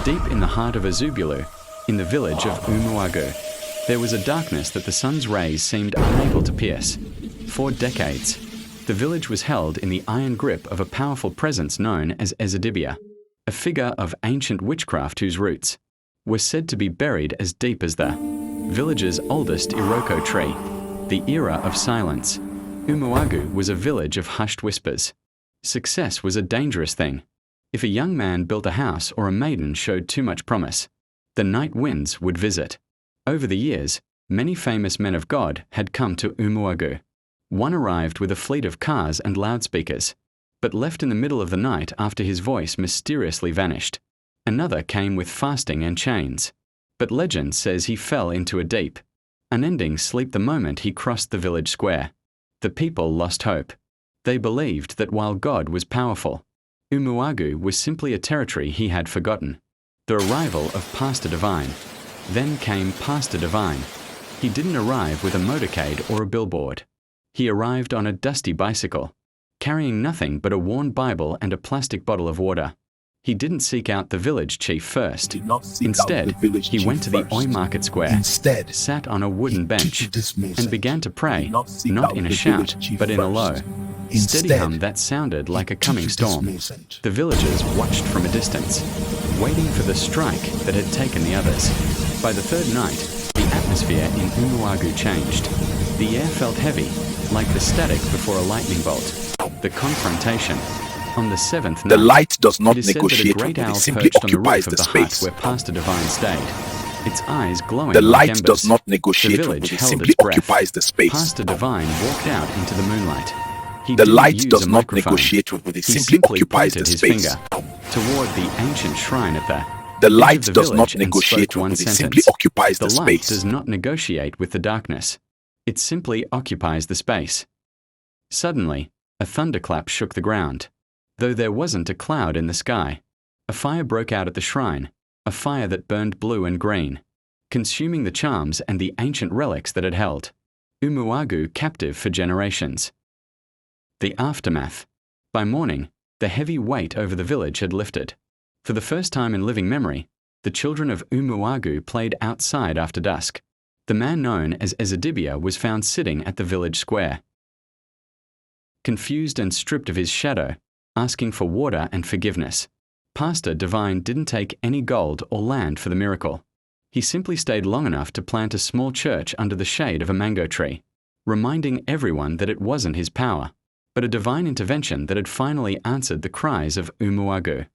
Deep in the heart of Ozubulu, in the village of Umuagu, there was a darkness that the sun's rays seemed unable to pierce. For decades, the village was held in the iron grip of a powerful presence known as Ezedibia, a figure of ancient witchcraft whose roots were said to be buried as deep as the village's oldest iroko tree. The era of silence. Umuagu was a village of hushed whispers. Success was a dangerous thing. If a young man built a house or a maiden showed too much promise, the night winds would visit. Over the years, many famous men of God had come to Umuagu. One arrived with a fleet of cars and loudspeakers, but left in the middle of the night after his voice mysteriously vanished. Another came with fasting and chains, but legend says he fell into a deep, unending sleep the moment he crossed the village square. The people lost hope. They believed that while God was powerful, Umuagu was simply a territory he had forgotten. The arrival of Pastor Divine. Then came Pastor Divine. He didn't arrive with a motorcade or a billboard. He arrived on a dusty bicycle, carrying nothing but a worn Bible and a plastic bottle of water. He didn't seek out the village chief first. Instead, he went to the Oi Market Square, sat on a wooden bench, and began to pray, not in a shout, but in a low, steady hum that sounded like a coming storm. The villagers watched from a distance, waiting for the strike that had taken the others. By the third night, the atmosphere in Umuagu changed. The air felt heavy, like the static before a lightning bolt. The confrontation. On the seventh night, the light does not it is said negotiate that a great with it, owl simply perched on the occupies roof of the the hut space. where Pastor Divine stayed, its eyes glowing The like light embers. does not The negotiate with village it, held simply its breath. occupies the space. Pastor Divine walked out into the moonlight. He The didn't light use does a not microphone. negotiate with it, He simply simply occupies pointed the his space. finger toward the ancient shrine at The edge light of the does not village and negotiate spoke one with it, sentence. simply occupies The the light space. does not negotiate with the darkness. It simply occupies the space. Suddenly, a thunderclap shook the ground. Though there wasn't a cloud in the sky, a fire broke out at the shrine, a fire that burned blue and green, consuming the charms and the ancient relics that it held. Umuagu captive for generations. The aftermath. By morning, the heavy weight over the village had lifted. For the first time in living memory, the children of Umuagu played outside after dusk. The man known as Ezedibia was found sitting at the village square, confused and stripped of his shadow, asking for water and forgiveness. Pastor Divine didn't take any gold or land for the miracle. He simply stayed long enough to plant a small church under the shade of a mango tree, reminding everyone that it wasn't his power, but a divine intervention that had finally answered the cries of Umuagu.